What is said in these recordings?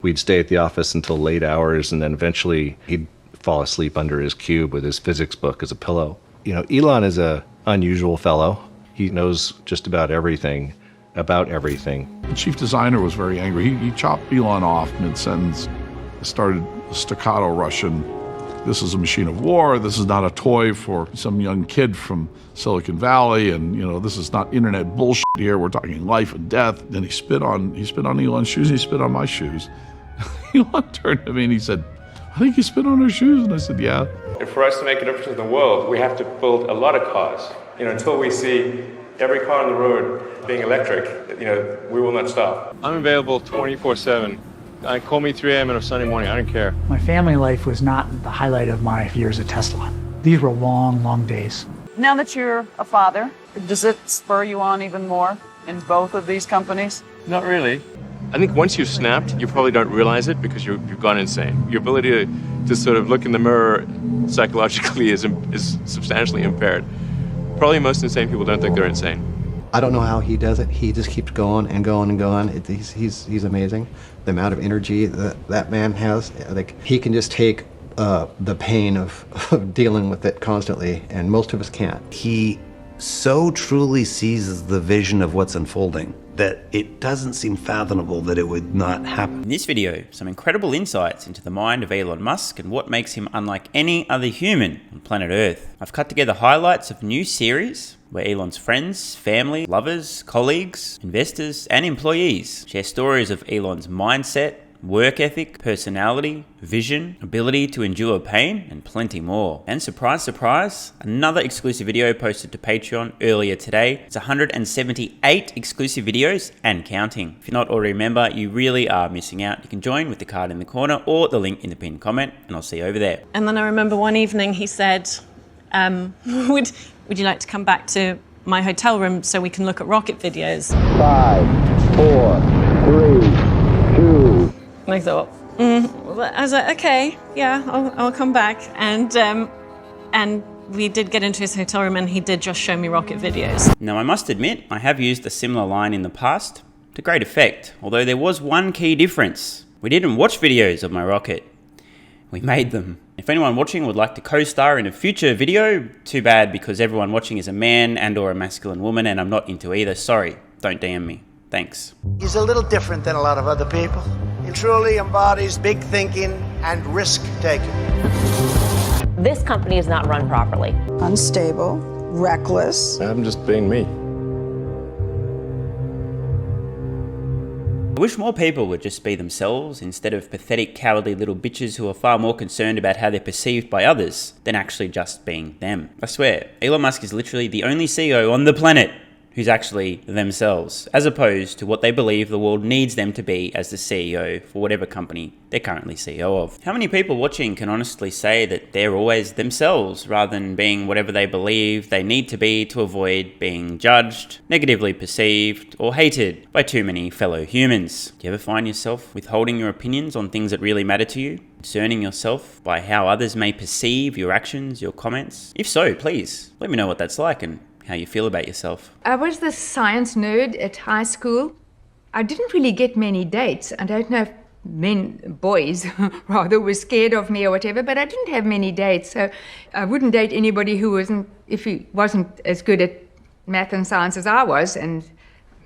We'd stay at the office until late hours, and then eventually he'd fall asleep under his cube with his physics book as a pillow. You know, Elon is an unusual fellow. He knows just about everything about everything. The chief designer was very angry. He chopped Elon off mid-sentence, started staccato Russian. This is a machine of war. This is not a toy for some young kid from Silicon Valley. And, you know, this is not internet bullshit here. We're talking life and death. Then he spit on Elon's shoes, and he spit on my shoes. Elon turned to me and he said, "I think you spit on her shoes." And I said, "Yeah." And for us to make a difference in the world, we have to build a lot of cars. You know, until we see every car on the road being electric, you know, we will not stop. I'm available 24/7. Call me 3 a.m. on a Sunday morning, I don't care. My family life was not the highlight of my years at Tesla. These were long, long days. Now that you're a father, does it spur you on even more in both of these companies? Not really. I think once you've snapped, you probably don't realize it because you've gone insane. Your ability to sort of look in the mirror psychologically is substantially impaired. Probably most insane people don't think they're insane. I don't know how he does it. He just keeps going and going and going. He's amazing. The amount of energy that man has, like he can just take the pain of dealing with it constantly, and most of us can't. He so truly sees the vision of what's unfolding that it doesn't seem fathomable that it would not happen. In this video, some incredible insights into the mind of Elon Musk and what makes him unlike any other human on planet Earth. I've cut together highlights of a new series where Elon's friends, family, lovers, colleagues, investors, and employees share stories of Elon's mindset, work ethic, personality, vision, ability to endure pain, and plenty more. And surprise, surprise, another exclusive video posted to Patreon earlier today. It's 178 exclusive videos and counting. If you're not already a member, you really are missing out. You can join with the card in the corner or the link in the pinned comment, and I'll see you over there. And then I remember one evening he said, would you like to come back to my hotel room so we can look at rocket videos? 5, 4, 3, 2. And I thought, I was like, okay, yeah, I'll come back. And we did get into his hotel room and he did just show me rocket videos. Now I must admit, I have used a similar line in the past to great effect, although there was one key difference. We didn't watch videos of my rocket, we made them. If anyone watching would like to co-star in a future video, too bad because everyone watching is a man and or a masculine woman and I'm not into either. Sorry, don't DM me. Thanks. He's a little different than a lot of other people. He truly embodies big thinking and risk-taking. This company is not run properly. Unstable, reckless. I'm just being me. I wish more people would just be themselves instead of pathetic, cowardly little bitches who are far more concerned about how they're perceived by others than actually just being them. I swear, Elon Musk is literally the only CEO on the planet who's actually themselves, as opposed to what they believe the world needs them to be as the CEO for whatever company they're currently CEO of. How many people watching can honestly say that they're always themselves rather than being whatever they believe they need to be to avoid being judged, negatively perceived, or hated by too many fellow humans? Do you ever find yourself withholding your opinions on things that really matter to you? Concerning yourself by how others may perceive your actions, your comments? If so, please let me know what that's like and how you feel about yourself. I was the science nerd at high school. I didn't really get many dates. I don't know if boys rather were scared of me or whatever, but I didn't have many dates. So I wouldn't date anybody if he wasn't as good at math and science as I was, and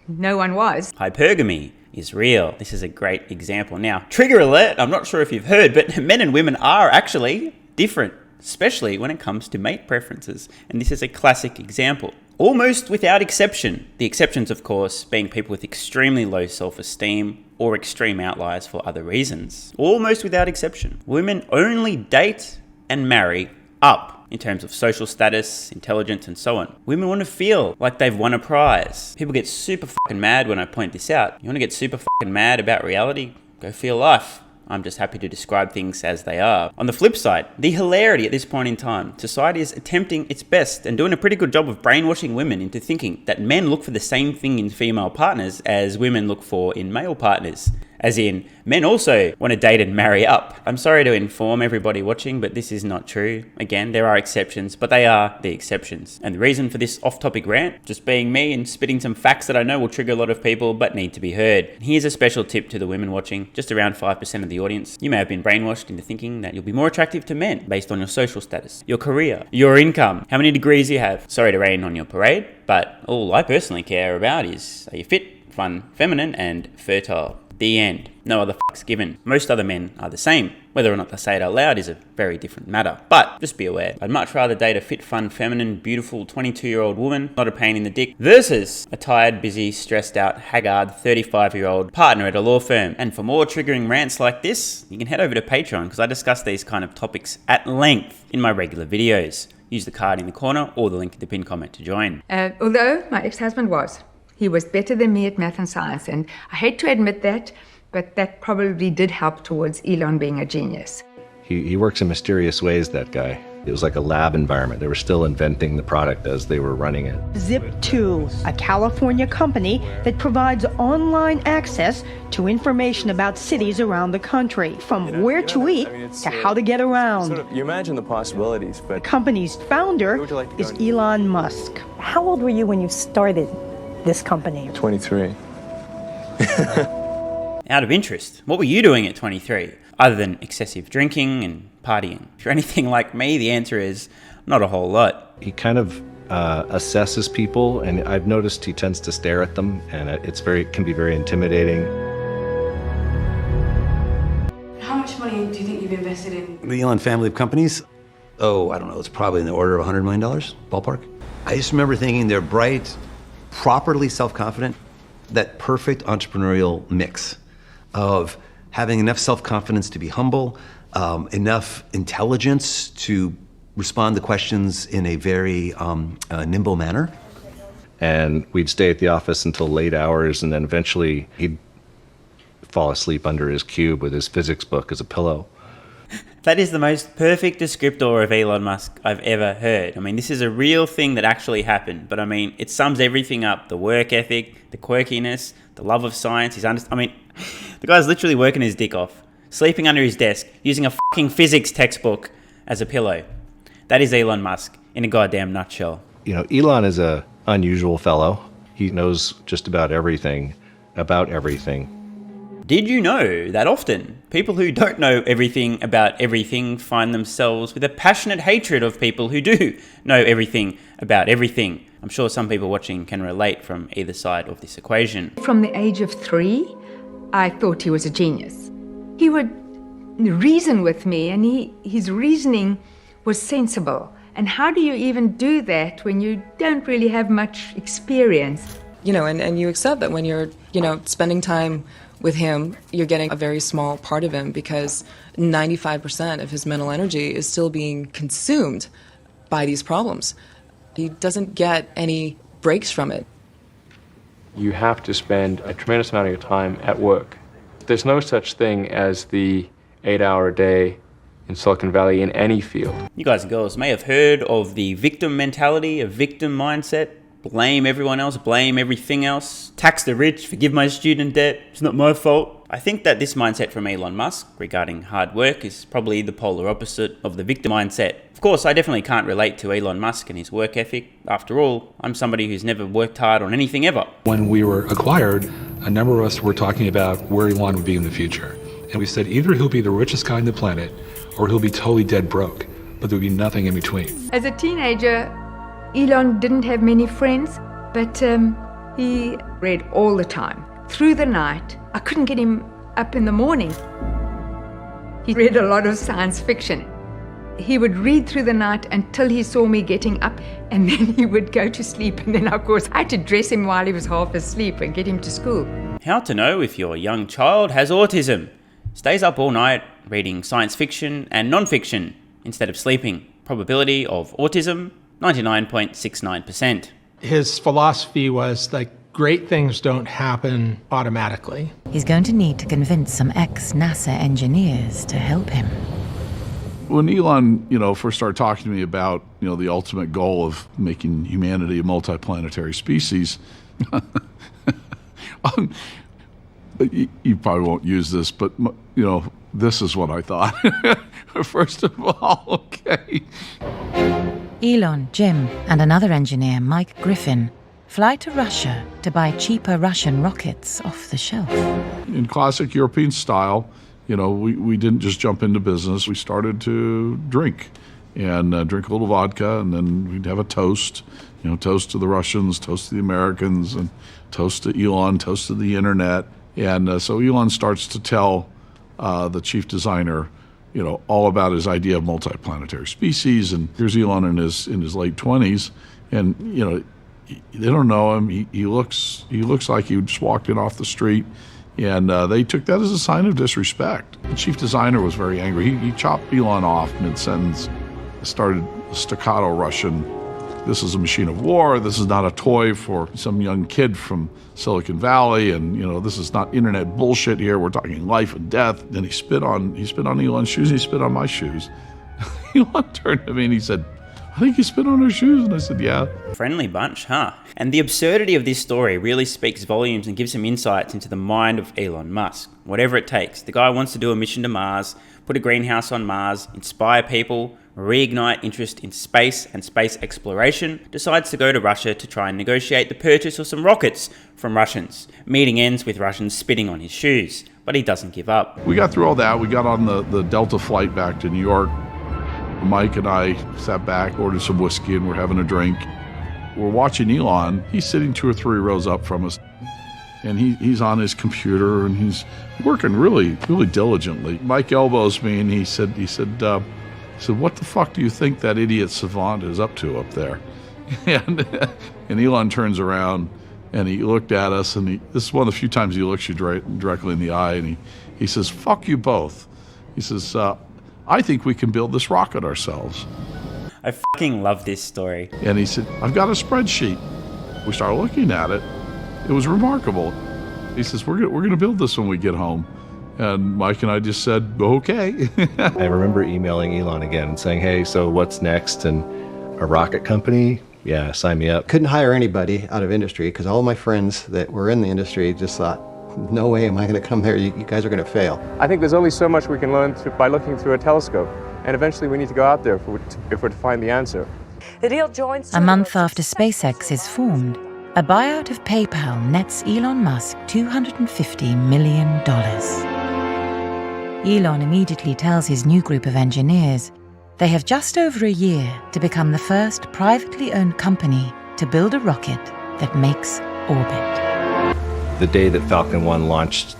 no one was. Hypergamy is real. This is a great example. Now, trigger alert, I'm not sure if you've heard, but men and women are actually different, especially when it comes to mate preferences. And this is a classic example. Almost without exception. The exceptions, of course, being people with extremely low self-esteem or extreme outliers for other reasons. Almost without exception. Women only date and marry up in terms of social status, intelligence, and so on. Women want to feel like they've won a prize. People get super fucking mad when I point this out. You want to get super fucking mad about reality? Go feel life. I'm just happy to describe things as they are. On the flip side, the hilarity at this point in time, society is attempting its best and doing a pretty good job of brainwashing women into thinking that men look for the same thing in female partners as women look for in male partners. as in, men also want to date and marry up. I'm sorry to inform everybody watching, but this is not true. Again, there are exceptions, but they are the exceptions. And the reason for this off-topic rant, just being me and spitting some facts that I know will trigger a lot of people, but need to be heard. And here's a special tip to the women watching, just around 5% of the audience. You may have been brainwashed into thinking that you'll be more attractive to men based on your social status, your career, your income, how many degrees you have. Sorry to rain on your parade, but all I personally care about is, are you fit, fun, feminine, and fertile? The end. No other fucks given. Most other men are the same. Whether or not they say it out loud is a very different matter. But just be aware, I'd much rather date a fit, fun, feminine, beautiful 22-year-old woman, not a pain in the dick, versus a tired, busy, stressed out, haggard 35-year-old partner at a law firm. And for more triggering rants like this, you can head over to Patreon, because I discuss these kind of topics at length in my regular videos. Use the card in the corner or the link in the pinned comment to join. Although my ex-husband he was better than me at math and science, and I hate to admit that, but that probably did help towards Elon being a genius. He works in mysterious ways, that guy. It was like a lab environment. They were still inventing the product as they were running it. Zip2, a California company that provides online access to information about cities around the country, from where to eat to how to get around. You imagine the possibilities, but... The company's founder is Elon Musk. How old were you when you started this company? 23. Out of interest, what were you doing at 23? Other than excessive drinking and partying? If you're anything like me, the answer is not a whole lot. He kind of assesses people, and I've noticed he tends to stare at them, and it can be very intimidating. How much money do you think you've invested in The Elon family of companies? Oh, I don't know. It's probably in the order of $100 million, ballpark. I just remember thinking they're bright, properly self-confident, that perfect entrepreneurial mix of having enough self-confidence to be humble, enough intelligence to respond to questions in a very nimble manner. And we'd stay at the office until late hours, and then eventually he'd fall asleep under his cube with his physics book as a pillow. That is the most perfect descriptor of Elon Musk I've ever heard. I mean, this is a real thing that actually happened, but I mean, it sums everything up. The work ethic, the quirkiness, the love of science, the guy's literally working his dick off, sleeping under his desk, using a fucking physics textbook as a pillow. That is Elon Musk in a goddamn nutshell. You know, Elon is a unusual fellow. He knows just about everything about everything. Did you know that often people who don't know everything about everything find themselves with a passionate hatred of people who do know everything about everything? I'm sure some people watching can relate from either side of this equation. From the age of 3, I thought he was a genius. He would reason with me, and his reasoning was sensible. And how do you even do that when you don't really have much experience? You know, and you accept that when you're, spending time with him, you're getting a very small part of him, because 95% of his mental energy is still being consumed by these problems. He doesn't get any breaks from it. You have to spend a tremendous amount of your time at work. There's no such thing as the 8-hour-a-day in Silicon Valley in any field. You guys and girls may have heard of the victim mentality, a victim mindset. Blame everyone else, blame everything else, tax the rich, forgive my student debt, it's not my fault. I think that this mindset from Elon Musk regarding hard work is probably the polar opposite of the victim mindset. Of course, I definitely can't relate to Elon Musk and his work ethic. After all, I'm somebody who's never worked hard on anything ever. When we were acquired, a number of us were talking about where Elon would be in the future. And we said either he'll be the richest guy on the planet or he'll be totally dead broke, but there would be nothing in between. As a teenager, Elon didn't have many friends, but he read all the time. Through the night, I couldn't get him up in the morning. He read a lot of science fiction. He would read through the night until he saw me getting up, and then he would go to sleep. And then, of course, I had to dress him while he was half asleep and get him to school. How to know if your young child has autism? Stays up all night reading science fiction and non-fiction instead of sleeping. Probability of autism, 99.69%. His philosophy was like, great things don't happen automatically. He's going to need to convince some ex-NASA engineers to help him. When Elon, first started talking to me about, the ultimate goal of making humanity a multiplanetary species, You probably won't use this, but, this is what I thought. First of all, okay. Elon, Jim, and another engineer, Mike Griffin, fly to Russia to buy cheaper Russian rockets off the shelf. In classic European style, we didn't just jump into business. We started to drink and drink a little vodka, and then we'd have a toast. Toast to the Russians, toast to the Americans, and toast to Elon, toast to the internet. And so Elon starts to tell the chief designer, all about his idea of multiplanetary species. And here's Elon in his late 20s, and they don't know him. He looks like he just walked in off the street, and they took that as a sign of disrespect. The chief designer was very angry. He chopped Elon off mid-sentence, started staccato Russian. This is a machine of war. This is not a toy for some young kid from Silicon Valley, and this is not internet bullshit here. We're talking life and death. Then he spit on Elon's shoes. And he spit on my shoes. Elon turned to me and he said, "I think you spit on our shoes." And I said, "Yeah." Friendly bunch, huh? And the absurdity of this story really speaks volumes and gives some insights into the mind of Elon Musk. Whatever it takes, the guy wants to do a mission to Mars, put a greenhouse on Mars, inspire people, reignite interest in space and space exploration, decides to go to Russia to try and negotiate the purchase of some rockets from Russians. Meeting ends with Russians spitting on his shoes, but he doesn't give up. We got through all that. We got on the Delta flight back to New York. Mike and I sat back, ordered some whiskey, and we're having a drink. We're watching Elon. He's sitting 2 or 3 rows up from us, and he's on his computer, and he's working really, really diligently. Mike elbows me, and he said, "What the fuck do you think that idiot savant is up to up there?" And Elon turns around, and he looked at us, and this is one of the few times he looks you directly in the eye, and he says, "Fuck you both." He says, "I think we can build this rocket ourselves." I fucking love this story. And he said, "I've got a spreadsheet." We started looking at it. It was remarkable. He says, we're gonna build this when we get home." And Mike and I just said, "Okay." I remember emailing Elon again and saying, "Hey, so what's next? And a rocket company? Yeah, sign me up." Couldn't hire anybody out of industry because all my friends that were in the industry just thought, "No way am I going to come there. You guys are going to fail." I think there's only so much we can learn by looking through a telescope. And eventually we need to go out there if we're to find the answer. The deal joins A month after SpaceX is formed, a buyout of PayPal nets Elon Musk $250 million. Elon immediately tells his new group of engineers they have just over a year to become the first privately owned company to build a rocket that makes orbit. The day that Falcon 1 launched,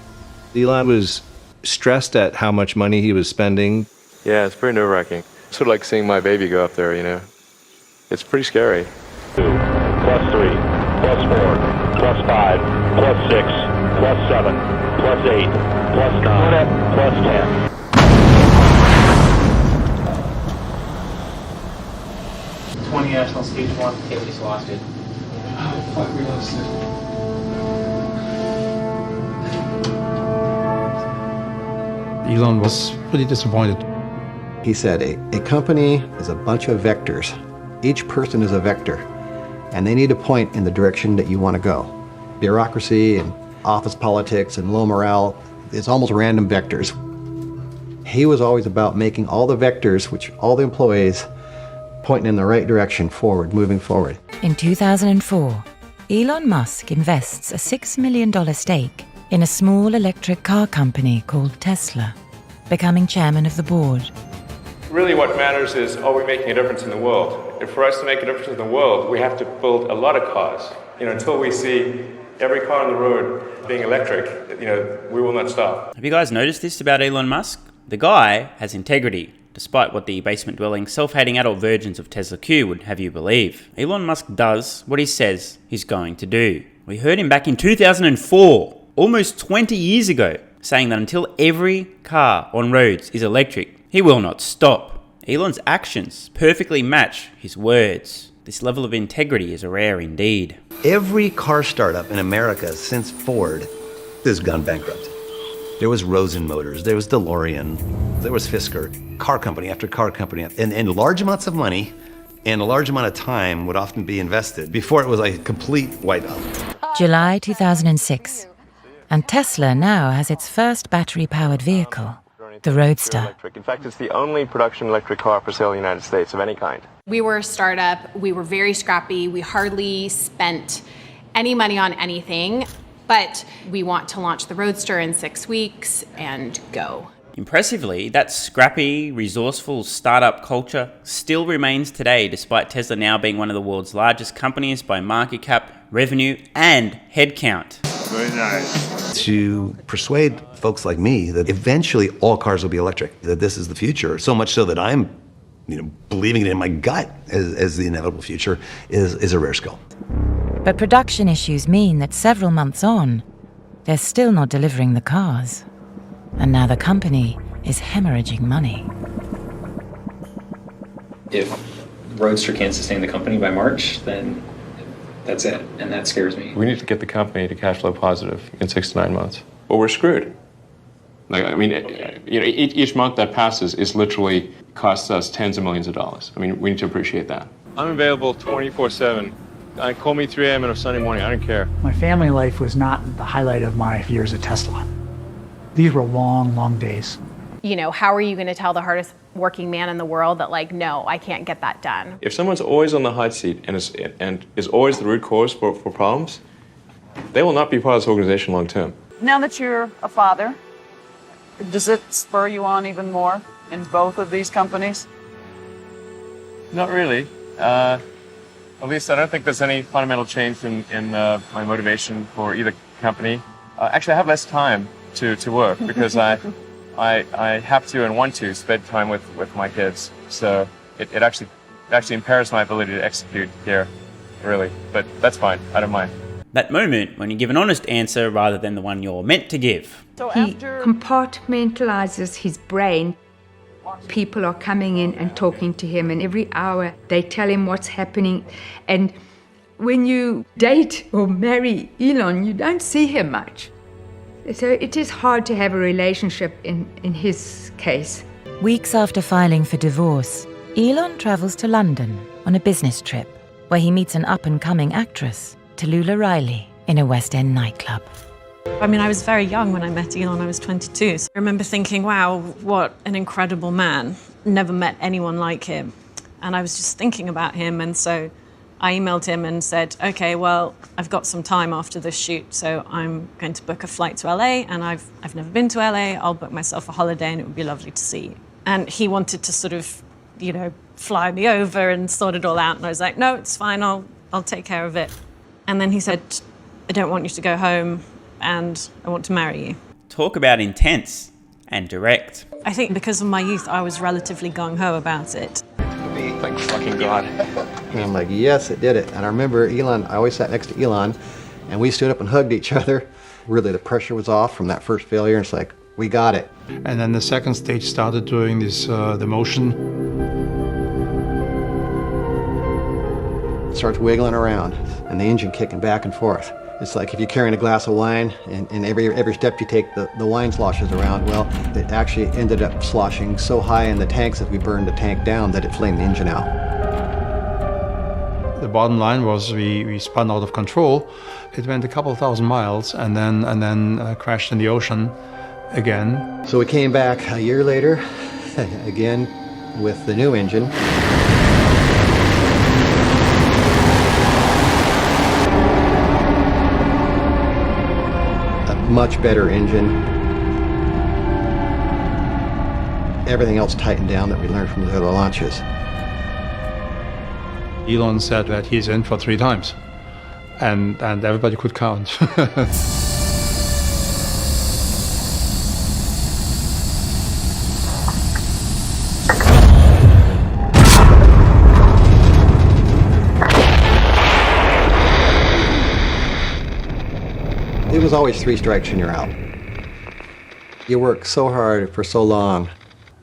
Elon was stressed at how much money he was spending. Yeah, it's pretty nerve-wracking. Sort of like seeing my baby go up there, It's pretty scary. 2, +3, +4, +5, +6, +7, +8, +9, +10. National Stage 1 activities lost it. Oh, fuck, we lost it. Elon was pretty disappointed. He said, a company is a bunch of vectors. Each person is a vector, and they need to point in the direction that you want to go. Bureaucracy and office politics and low morale, it's almost random vectors. He was always about making all the vectors, which all the employees, pointing in the right direction forward, moving forward. In 2004, Elon Musk invests a $6 million stake in a small electric car company called Tesla, becoming chairman of the board. Really what matters is, are we making a difference in the world? And for us to make a difference in the world, we have to build a lot of cars. Until we see every car on the road being electric, we will not stop. Have you guys noticed this about Elon Musk? The guy has integrity, despite what the basement-dwelling, self-hating adult virgins of Tesla Q would have you believe. Elon Musk does what he says he's going to do. We heard him back in 2004, almost 20 years ago, saying that until every car on roads is electric, he will not stop. Elon's actions perfectly match his words. This level of integrity is rare indeed. Every car startup in America since Ford has gone bankrupt. There was Rosen Motors, there was DeLorean, there was Fisker, car company after car company, and large amounts of money and a large amount of time would often be invested before it was like a complete wipeout. July 2006. And Tesla now has its first battery-powered vehicle, the Roadster. In fact, it's the only production electric car for sale in the United States of any kind. We were a startup. We were very scrappy. We hardly spent any money on anything, but we want to launch the Roadster in 6 weeks and go. Impressively, that scrappy, resourceful startup culture still remains today, despite Tesla now being one of the world's largest companies by market cap, revenue, and headcount. Very nice. To persuade folks like me that eventually all cars will be electric, that this is the future, so much so that I'm believing it in my gut as the inevitable future, is a rare skill. But production issues mean that several months on, they're still not delivering the cars. And now the company is hemorrhaging money. If Roadster can't sustain the company by March, then that's it, and that scares me. We need to get the company to cash flow positive in 6 to 9 months, or we're screwed. Each month that passes is literally costs us tens of millions of dollars. We need to appreciate that. I'm available 24/7. Call me 3 a.m. on a Sunday morning. I don't care. My family life was not the highlight of my years at Tesla. These were long, long days. How are you going to tell the hardest working man in the world that, no, I can't get that done? If someone's always on the hot seat and is always the root cause for problems, they will not be part of this organization long term. Now that you're a father, does it spur you on even more in both of these companies? Not really. At least I don't think there's any fundamental change in my motivation for either company. Actually, I have less time to work because I have to and want to spend time with my kids. So it actually impairs my ability to execute here, really. But that's fine. I don't mind. That moment when you give an honest answer rather than the one you're meant to give. He compartmentalizes his brain. People are coming in and talking to him, and every hour they tell him what's happening. And when you date or marry Elon, you don't see him much. So it is hard to have a relationship in his case. Weeks after filing for divorce, Elon travels to London on a business trip where he meets an up-and-coming actress, Tallulah Riley, in a West End nightclub. I was very young when I met Elon. I was 22. So I remember thinking, wow, what an incredible man. Never met anyone like him. And I was just thinking about him. And so I emailed him and said, okay, well, I've got some time after this shoot, so I'm going to book a flight to LA, and I've never been to LA. I'll book myself a holiday, and it would be lovely to see you. And he wanted to sort of, fly me over and sort it all out. And I was like, no, it's fine. I'll take care of it. And then he said, I don't want you to go home, and I want to marry you. Talk about intense and direct. I think because of my youth, I was relatively gung-ho about it. Thank fucking God. And I'm like, yes, it did it. And I remember Elon, I always sat next to Elon, and we stood up and hugged each other. Really, the pressure was off from that first failure. It's like, we got it. And then the second stage started doing this, the motion. It starts wiggling around, and the engine kicking back and forth. It's like if you're carrying a glass of wine, and every step you take, the wine sloshes around. Well, it actually ended up sloshing so high in the tanks that we burned the tank down that it flamed the engine out. The bottom line was we spun out of control. It went a couple thousand miles and then crashed in the ocean again. So we came back a year later, again with the new engine. Much better engine. Everything else tightened down that we learned from the other launches. Elon said that he's in for 3 times, and everybody could count. It was always 3 strikes and you're out. You work so hard for so long.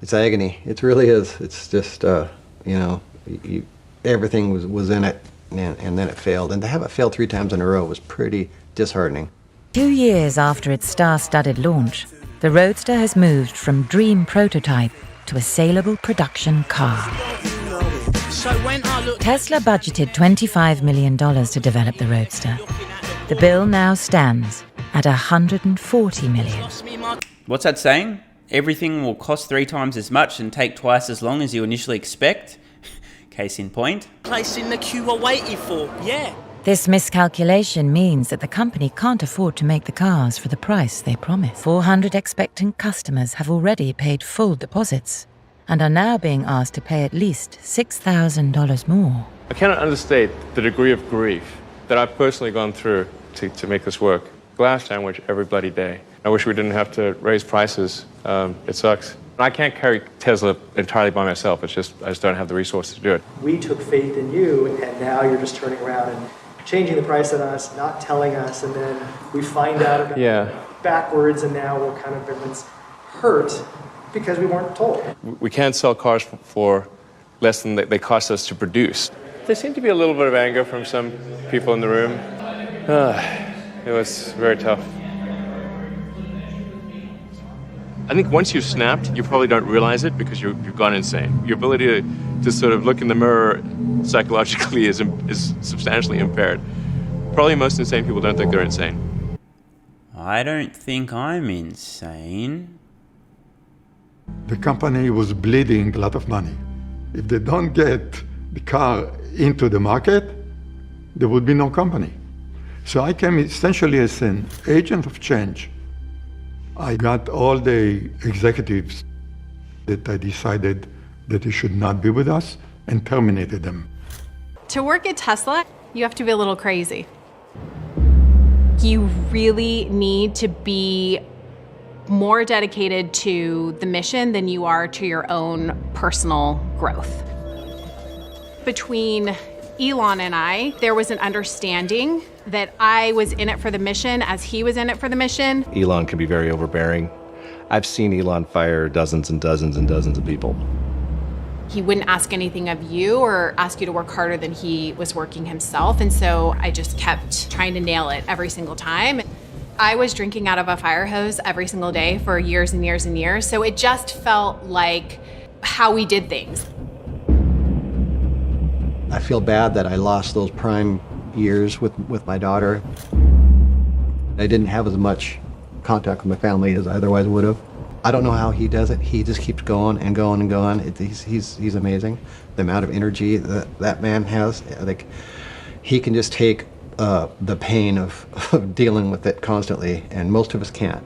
It's agony. It really is. It's just, everything was in it, and then it failed. And to have it fail 3 times in a row was pretty disheartening. 2 years after its star-studded launch, the Roadster has moved from dream prototype to a saleable production car. Tesla budgeted $25 million to develop the Roadster. The bill now stands at $140 million. What's that saying? Everything will cost 3 times as much and take twice as long as you initially expect? Case in point. Place in the queue we're waiting for, yeah. This miscalculation means that the company can't afford to make the cars for the price they promised. 400 expectant customers have already paid full deposits and are now being asked to pay at least $6,000 more. I cannot understate the degree of grief that I've personally gone through to make this work. Glass sandwich every bloody day. I wish we didn't have to raise prices. It sucks. I can't carry Tesla entirely by myself. I just don't have the resources to do it. We took faith in you, and now you're just turning around and changing the price on us, not telling us, and then we find out about it backwards, and now we're kind of everyone's hurt because we weren't told. We can't sell cars for less than they cost us to produce. There seemed to be a little bit of anger from some people in the room. It was very tough. I think once you've snapped, you probably don't realize it because you've gone insane. Your ability to sort of look in the mirror psychologically is substantially impaired. Probably most insane people don't think they're insane. I don't think I'm insane. The company was bleeding a lot of money. If they don't get the car into the market, there would be no company. So I came essentially as an agent of change. I got all the executives that I decided that they should not be with us and terminated them. To work at Tesla, you have to be a little crazy. You really need to be more dedicated to the mission than you are to your own personal growth. Between Elon and I, there was an understanding that I was in it for the mission as he was in it for the mission. Elon can be very overbearing. I've seen Elon fire dozens and dozens and dozens of people. He wouldn't ask anything of you or ask you to work harder than he was working himself. And so I just kept trying to nail it every single time. I was drinking out of a fire hose every single day for years and years and years. So it just felt like how we did things. I feel bad that I lost those prime years with my daughter. I didn't have as much contact with my family as I otherwise would have. I don't know how he does it. He just keeps going and going and going. He's amazing. The amount of energy that man has, like, he can just take the pain of dealing with it constantly, and most of us can't.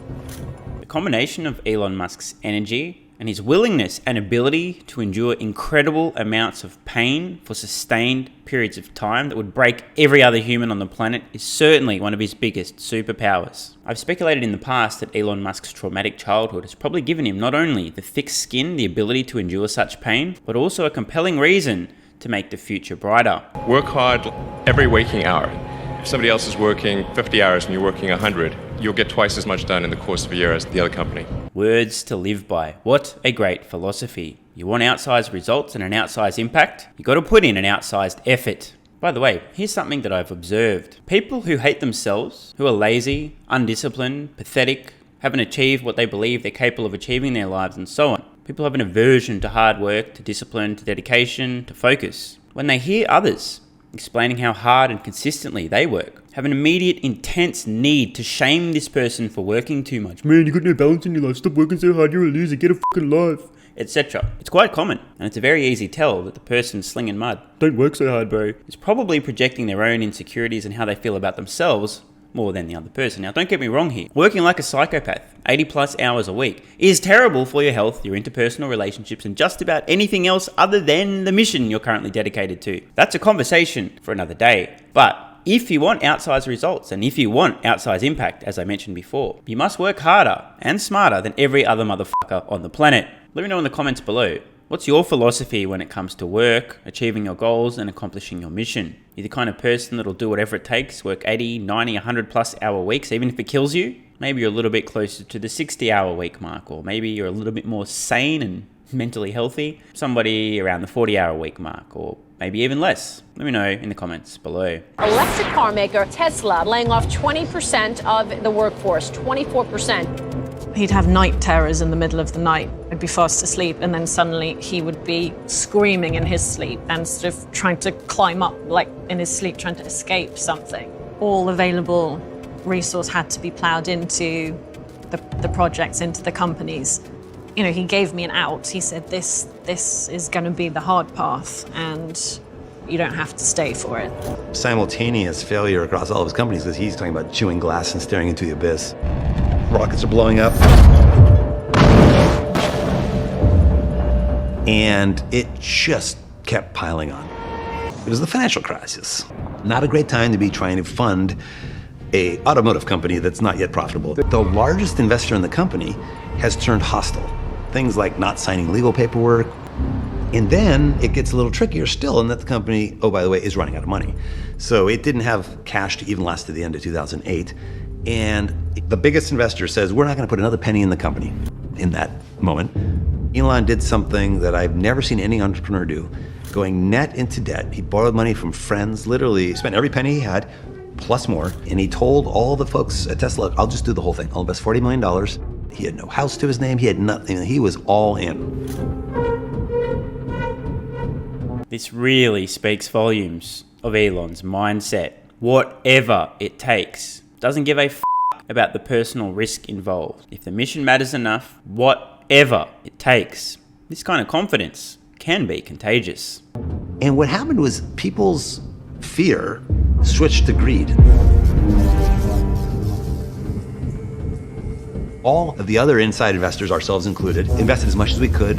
The combination of Elon Musk's energy and his willingness and ability to endure incredible amounts of pain for sustained periods of time that would break every other human on the planet is certainly one of his biggest superpowers. I've speculated in the past that Elon Musk's traumatic childhood has probably given him not only the thick skin, the ability to endure such pain, but also a compelling reason to make the future brighter. Work hard every waking hour. If somebody else is working 50 hours and you're working 100, you'll get twice as much done in the course of a year as the other company. Words to live by. What a great philosophy. You want outsized results and an outsized impact? You got to put in an outsized effort. By the way, here's something that I've observed. People who hate themselves, who are lazy, undisciplined, pathetic, haven't achieved what they believe they're capable of achieving in their lives, and so on. People have an aversion to hard work, to discipline, to dedication, to focus. When they hear others explaining how hard and consistently they work, have an immediate, intense need to shame this person for working too much. Man, you got no balance in your life. Stop working so hard. You're a loser. Get a fucking life. Etc. It's quite common, and it's a very easy tell that the person slinging mud, don't work so hard, bro, is probably projecting their own insecurities and how they feel about themselves more than the other person. Now, don't get me wrong here. Working like a psychopath, 80 plus hours a week, is terrible for your health, your interpersonal relationships, and just about anything else other than the mission you're currently dedicated to. That's a conversation for another day. But if you want outsized results, and if you want outsized impact, as I mentioned before, you must work harder and smarter than every other motherfucker on the planet. Let me know in the comments below. What's your philosophy when it comes to work, achieving your goals, and accomplishing your mission? You're the kind of person that'll do whatever it takes, work 80, 90, 100 plus hour weeks, even if it kills you? Maybe you're a little bit closer to the 60-hour week mark, or maybe you're a little bit more sane and mentally healthy. Somebody around the 40-hour week mark, or maybe even less. Let me know in the comments below. Electric car maker Tesla laying off 20% of the workforce, 24%. He'd have night terrors in the middle of the night. I'd be fast asleep, and then suddenly he would be screaming in his sleep and sort of trying to climb up, like in his sleep, trying to escape something. All available resource had to be plowed into the projects, into the companies. You know, he gave me an out. He said, this is going to be the hard path, and you don't have to stay for it. Simultaneous failure across all of his companies, because he's talking about chewing glass and staring into the abyss. Rockets are blowing up. And it just kept piling on. It was the financial crisis. Not a great time to be trying to fund an automotive company that's not yet profitable. The largest investor in the company has turned hostile. Things like not signing legal paperwork. And then it gets a little trickier still in that the company, oh, by the way, is running out of money. So it didn't have cash to even last to the end of 2008. And the biggest investor says, we're not going to put another penny in the company. In that moment, Elon did something that I've never seen any entrepreneur do, going net into debt. He borrowed money from friends, literally spent every penny he had, plus more. And he told all the folks at Tesla, I'll just do the whole thing. I'll invest $40 million. He had no house to his name. He had nothing. He was all in. This really speaks volumes of Elon's mindset. Whatever it takes. Doesn't give a f*** about the personal risk involved. If the mission matters enough, whatever it takes. This kind of confidence can be contagious. And what happened was people's fear switched to greed. All of the other inside investors, ourselves included, invested as much as we could.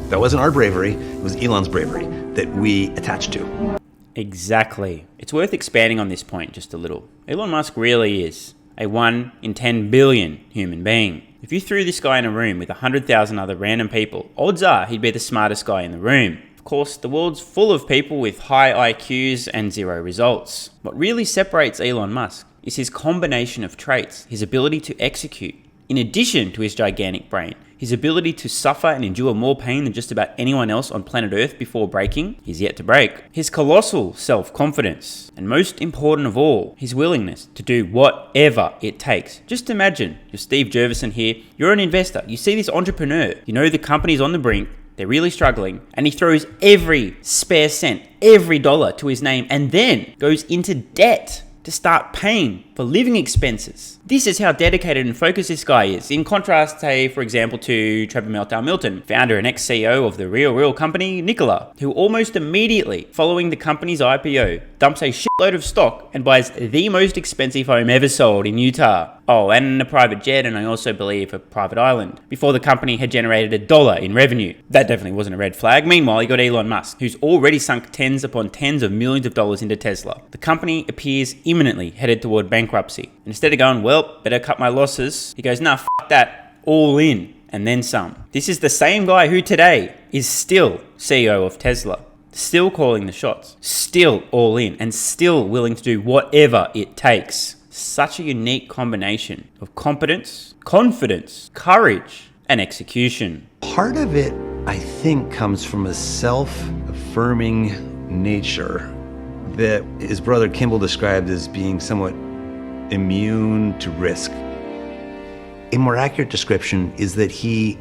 That wasn't our bravery, it was Elon's bravery that we attached to. Exactly. It's worth expanding on this point just a little. Elon Musk really is a 1 in 10 billion human being. If you threw this guy in a room with 100,000 other random people, odds are he'd be the smartest guy in the room. Of course, the world's full of people with high IQs and zero results. What really separates Elon Musk is his combination of traits, his ability to execute, in addition to his gigantic brain, his ability to suffer and endure more pain than just about anyone else on planet Earth before breaking, he's yet to break, his colossal self-confidence, and most important of all, his willingness to do whatever it takes. Just imagine, you're Steve Jurvetson here, you're an investor, you see this entrepreneur, you know the company's on the brink, they're really struggling, and he throws every spare cent, every dollar to his name, and then goes into debt to start paying for living expenses. This is how dedicated and focused this guy is. In contrast, say, for example, to Trevor Meltdown Milton, founder and ex-CEO of the real company, Nikola, who almost immediately following the company's IPO, dumps a shitload of stock and buys the most expensive home ever sold in Utah. Oh, and a private jet, and I also believe a private island, before the company had generated $1 in revenue. That definitely wasn't a red flag. Meanwhile, you got Elon Musk, who's already sunk tens upon tens of millions of dollars into Tesla. The company appears imminently headed toward bankruptcy. And instead of going, well, better cut my losses, he goes, nah, f*** that, all in, and then some. This is the same guy who today is still CEO of Tesla. Still calling the shots, still all in, and still willing to do whatever it takes. Such a unique combination of competence, confidence, courage, and execution. Part of it, I think, comes from a self-affirming nature that his brother Kimball described as being somewhat immune to risk. A more accurate description is that he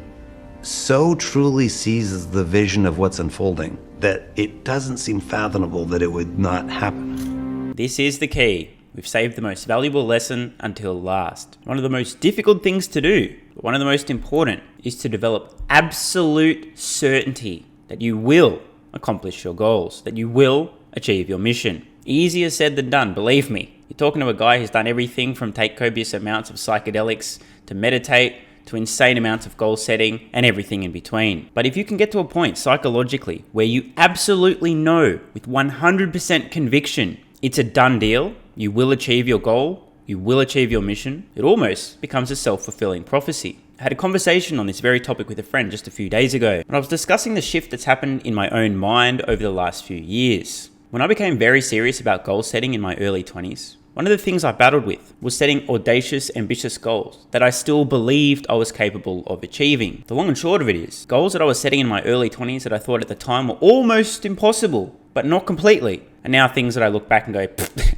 so truly sees the vision of what's unfolding that it doesn't seem fathomable that it would not happen. This is the key. We've saved the most valuable lesson until last. One of the most difficult things to do, but one of the most important, is to develop absolute certainty that you will accomplish your goals, that you will achieve your mission. Easier said than done, believe me. You're talking to a guy who's done everything from take copious amounts of psychedelics to meditate to insane amounts of goal setting and everything in between. But if you can get to a point psychologically where you absolutely know with 100% conviction it's a done deal, you will achieve your goal, you will achieve your mission, it almost becomes a self-fulfilling prophecy. I had a conversation on this very topic with a friend just a few days ago, and I was discussing the shift that's happened in my own mind over the last few years. When I became very serious about goal setting in my early 20s, one of the things I battled with was setting audacious, ambitious goals that I still believed I was capable of achieving. The long and short of it is, goals that I was setting in my early 20s that I thought at the time were almost impossible, but not completely. And now things that I look back and go,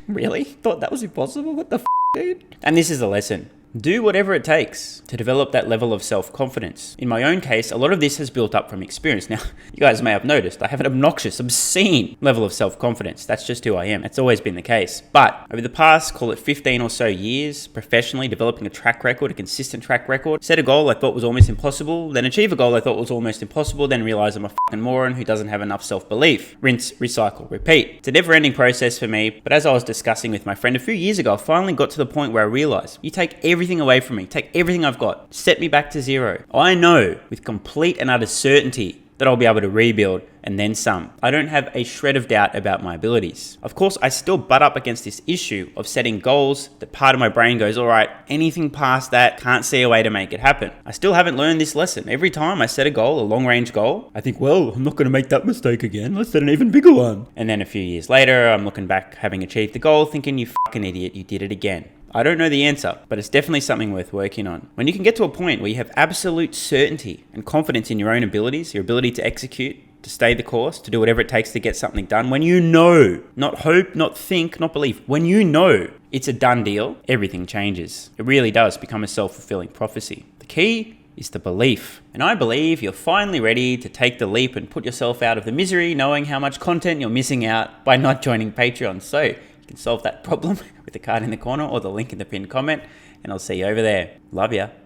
really? Thought that was impossible? What the f***, dude? And this is the lesson. Do whatever it takes to develop that level of self-confidence. In my own case, a lot of this has built up from experience. Now, you guys may have noticed I have an obnoxious, obscene level of self-confidence. That's just who I am. It's always been the case. But over the past, call it 15 or so years, professionally developing a track record, a consistent track record, set a goal I thought was almost impossible, then achieve a goal I thought was almost impossible, then realize I'm a fucking moron who doesn't have enough self-belief. Rinse, recycle, repeat. It's a never-ending process for me, but as I was discussing with my friend a few years ago, I finally got to the point where I realized, you take everything away from me, take everything I've got, set me back to zero. I know with complete and utter certainty that I'll be able to rebuild and then some. I don't have a shred of doubt about my abilities. Of course, I still butt up against this issue of setting goals that part of my brain goes, all right, anything past that, can't see a way to make it happen. I still haven't learned this lesson. Every time I set a goal, a long range goal, I think, well, I'm not gonna make that mistake again. Let's set an even bigger one. And then a few years later, I'm looking back, having achieved the goal, thinking, you fucking idiot, you did it again. I don't know the answer, but it's definitely something worth working on. When you can get to a point where you have absolute certainty and confidence in your own abilities, your ability to execute, to stay the course, to do whatever it takes to get something done, when you know, not hope, not think, not believe, when you know it's a done deal, everything changes. It really does become a self-fulfilling prophecy. The key is the belief. And I believe you're finally ready to take the leap and put yourself out of the misery, knowing how much content you're missing out by not joining Patreon. So you can solve that problem with the card in the corner or the link in the pinned comment, and I'll see you over there. Love ya.